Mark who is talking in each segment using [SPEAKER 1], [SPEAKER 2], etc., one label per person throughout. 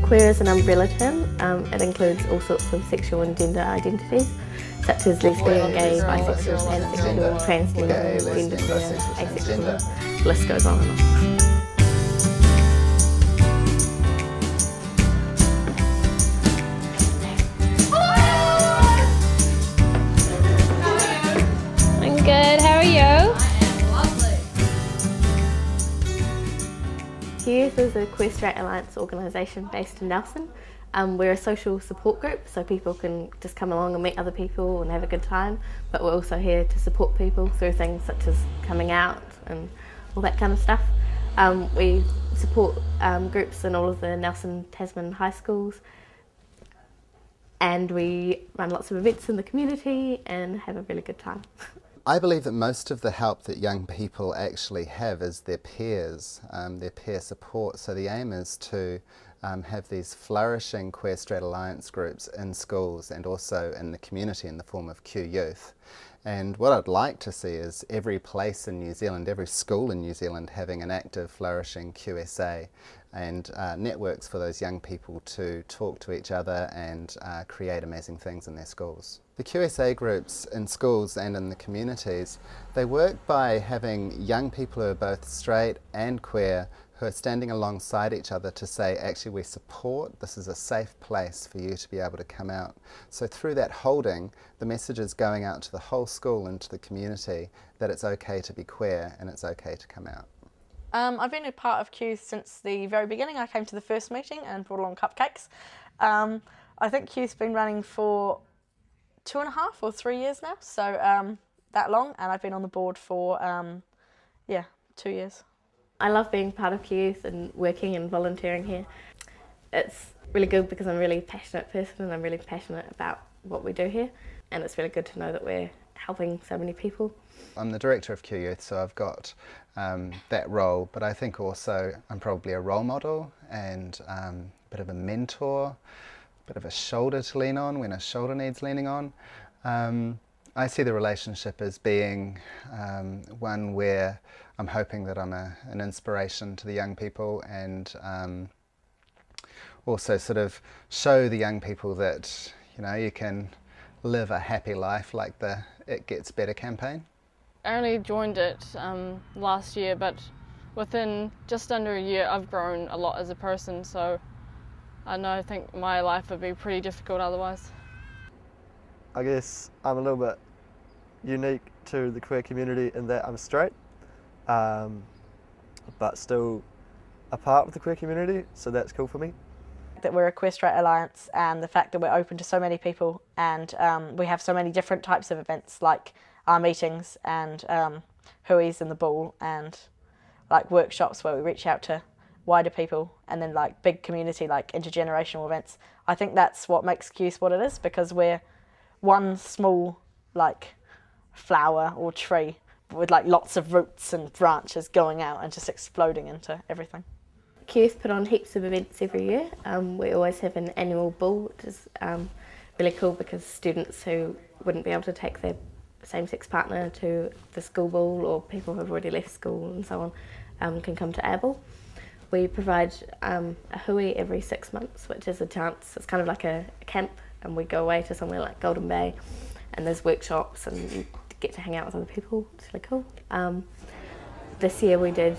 [SPEAKER 1] Queer is an umbrella term. It includes all sorts of sexual and gender identities, such as lesbian, gay, bisexual, pansexual, transgender, genderqueer, asexual. The list goes on and on.
[SPEAKER 2] I'm good, how are you?
[SPEAKER 1] Youth is a queer-striaght alliance organisation based in Nelson. We're a social support group, so people can just come along and meet other people and have a good time, but we're also here to support people through things such as coming out and all that kind of stuff. We support groups in all of the Nelson Tasman high schools, and we run lots of events in the community and have a really good time.
[SPEAKER 3] I believe that most of the help that young people actually have is their peers, their peer support. So the aim is to have these flourishing queer-straight alliance groups in schools and also in the community in the form of Q Youth. And what I'd like to see is every place in New Zealand, every school in New Zealand having an active, flourishing QSA and networks for those young people to talk to each other and create amazing things in their schools. The QSA groups in schools and in the communities, they work by having young people who are both straight and queer who are standing alongside each other to say, actually we support, this is a safe place for you to be able to come out. So through that holding, the message is going out to the whole school and to the community that it's okay to be queer and it's okay to come out.
[SPEAKER 4] I've been a part of Q since the very beginning. I came to the first meeting and brought along cupcakes. I think Q's been running for 2.5 or 3 years now, so that long, and I've been on the board for 2 years.
[SPEAKER 1] I love being part of Q Youth and working and volunteering here. It's really good because I'm a really passionate person and I'm really passionate about what we do here, and it's really good to know that we're helping so many people.
[SPEAKER 3] I'm the director of Q Youth, so I've got that role, but I think also I'm probably a role model and a bit of a mentor, a bit of a shoulder to lean on when a shoulder needs leaning on. I see the relationship as being one where I'm hoping that I'm an inspiration to the young people and also sort of show the young people that, you know, you can live a happy life like the It Gets Better campaign.
[SPEAKER 2] I only joined it last year, but within just under a year I've grown a lot as a person, so I think my life would be pretty difficult otherwise.
[SPEAKER 5] I guess I'm a little bit unique to the queer community in that I'm straight, but still a part of the queer community, so that's cool for me.
[SPEAKER 4] That we're a queer-striaght alliance, and the fact that we're open to so many people, and we have so many different types of events like our meetings and hui's in the ball and like workshops where we reach out to wider people, and then like big community like intergenerational events. I think that's what makes Q what it is, because we're one small like flower or tree with like lots of roots and branches going out and just exploding into everything.
[SPEAKER 1] Q put on heaps of events every year. We always have an annual ball, which is really cool because students who wouldn't be able to take their same-sex partner to the school ball, or people who have already left school and so on, can come to our ball. We provide a hui every 6 months, which is a chance, it's kind of like a camp, and we go away to somewhere like Golden Bay and there's workshops and you get to hang out with other people. It's really cool. This year we did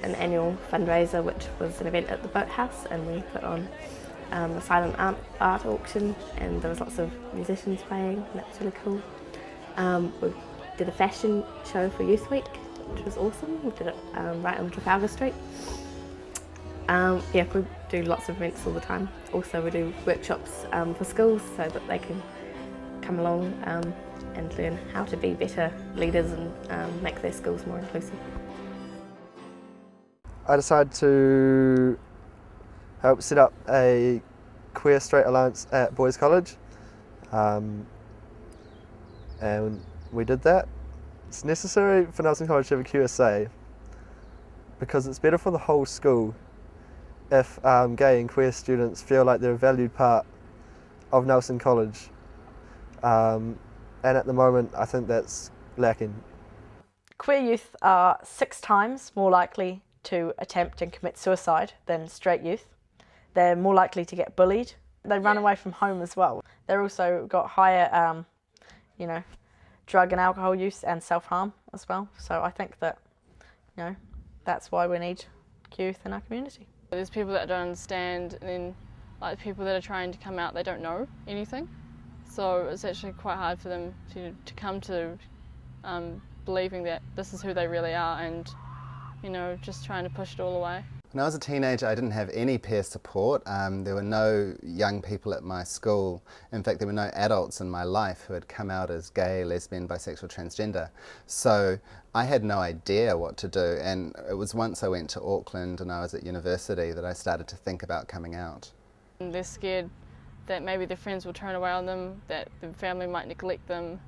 [SPEAKER 1] an annual fundraiser, which was an event at the Boathouse, and we put on a silent art auction, and there was lots of musicians playing, and that was really cool. We did a fashion show for Youth Week, which was awesome. We did it right on Trafalgar Street. Yeah, we do lots of events all the time. Also we do workshops for schools so that they can come along and learn how to be better leaders and make their schools more inclusive.
[SPEAKER 5] I decided to help set up a queer-straight alliance at Boys College, and we did that. It's necessary for Nelson College to have a QSA because it's better for the whole school if gay and queer students feel like they're a valued part of Nelson College, and at the moment I think that's lacking.
[SPEAKER 4] Queer youth are 6 times more likely to attempt and commit suicide than straight youth. they're more likely to get bullied. They run away from home as well. They're also got higher, you know, drug and alcohol use and self-harm as well. So I think that, you know, that's why we need queer youth in our community.
[SPEAKER 2] There's people that don't understand, and then like people that are trying to come out, they don't know anything. So it's actually quite hard for them to come to believing that this is who they really are, and, you know, just trying to push it all away.
[SPEAKER 3] When I was a teenager, I didn't have any peer support. There were no young people at my school. In fact, there were no adults in my life who had come out as gay, lesbian, bisexual, transgender. So I had no idea what to do, and it was once I went to Auckland and I was at university that I started to think about coming out.
[SPEAKER 2] And they're scared that maybe their friends will turn away on them, that their family might neglect them,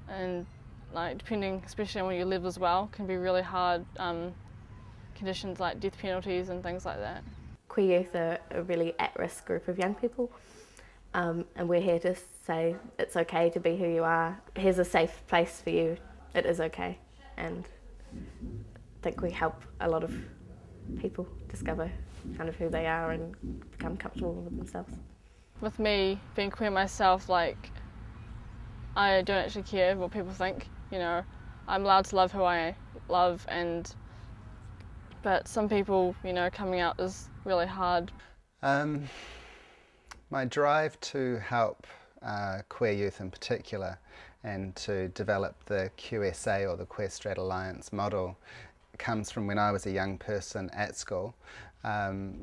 [SPEAKER 2] and like depending, especially on where you live as well, can be really hard. Conditions like death penalties and things like that.
[SPEAKER 1] Queer youth are a really at-risk group of young people, and we're here to say it's okay to be who you are. Here's a safe place for you. It is okay, and I think we help a lot of people discover kind of who they are and become comfortable with themselves.
[SPEAKER 2] With me being queer myself, like, I don't actually care what people think. You know, I'm allowed to love who I love, but some people, you know, coming out is really hard.
[SPEAKER 3] My drive to help queer youth in particular, and to develop the QSA or the queer-striaght alliance model, comes from when I was a young person at school.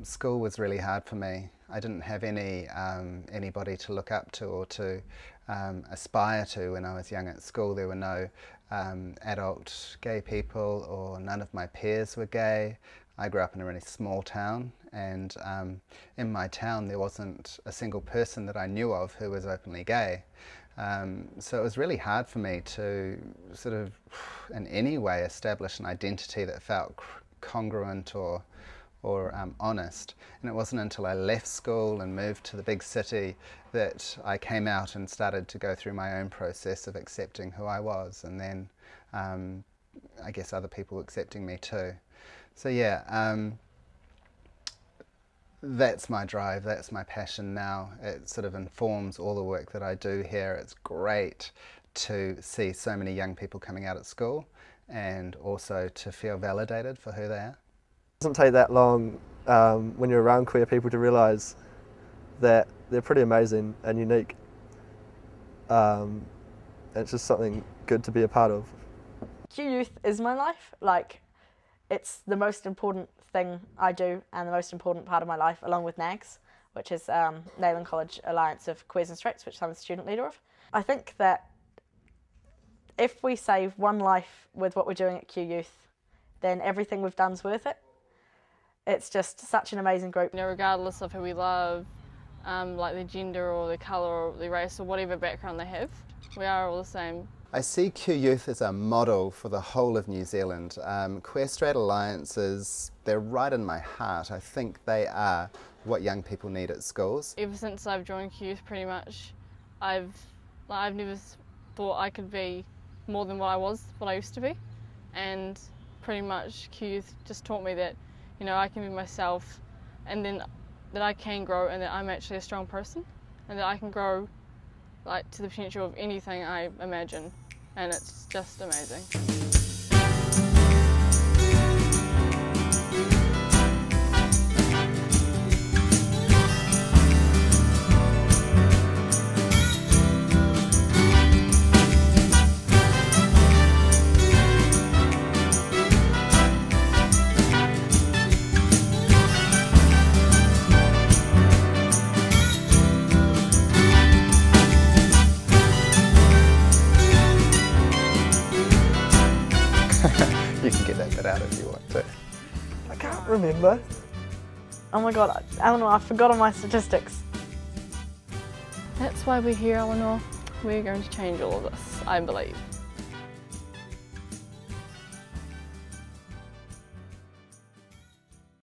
[SPEAKER 3] School was really hard for me. I didn't have anybody to look up to or to aspire to when I was young at school. There were no adult gay people, or none of my peers were gay. I grew up in a really small town, and in my town there wasn't a single person that I knew of who was openly gay. So it was really hard for me to sort of in any way establish an identity that felt congruent or honest. And it wasn't until I left school and moved to the big city that I came out and started to go through my own process of accepting who I was, and then I guess other people accepting me too. So yeah, that's my drive, that's my passion now. It sort of informs all the work that I do here. It's great to see so many young people coming out at school, and also to feel validated for who they are.
[SPEAKER 5] It doesn't take that long when you're around queer people to realise that they're pretty amazing and unique. It's just something good to be a part of.
[SPEAKER 4] Queer youth is my life. Like, it's the most important thing I do and the most important part of my life, along with NAGS, which is Nayland College Alliance of Queers and Straights, which I'm the student leader of. I think that if we save one life with what we're doing at Queer Youth, then everything we've done's worth it. It's just such an amazing group.
[SPEAKER 2] You know, regardless of who we love, like their gender or their colour or their race or whatever background they have, we are all the same.
[SPEAKER 3] I see queer youth as a model for the whole of New Zealand. Queer-striaght alliances, they're right in my heart. I think they are what young people need at schools.
[SPEAKER 2] Ever since I've joined Queer Youth, pretty much, I've never thought I could be more than what I used to be, and pretty much Queer Youth just taught me that, you know, I can be myself, and then that I can grow, and that I'm actually a strong person, and that I can grow like to the potential of anything I imagine, and it's just amazing.
[SPEAKER 3] You can get that bit out if you want to.
[SPEAKER 5] I can't remember.
[SPEAKER 4] Oh my god, Eleanor, I've forgotten my statistics.
[SPEAKER 2] That's why we're here, Eleanor. We're going to change all of this, I believe.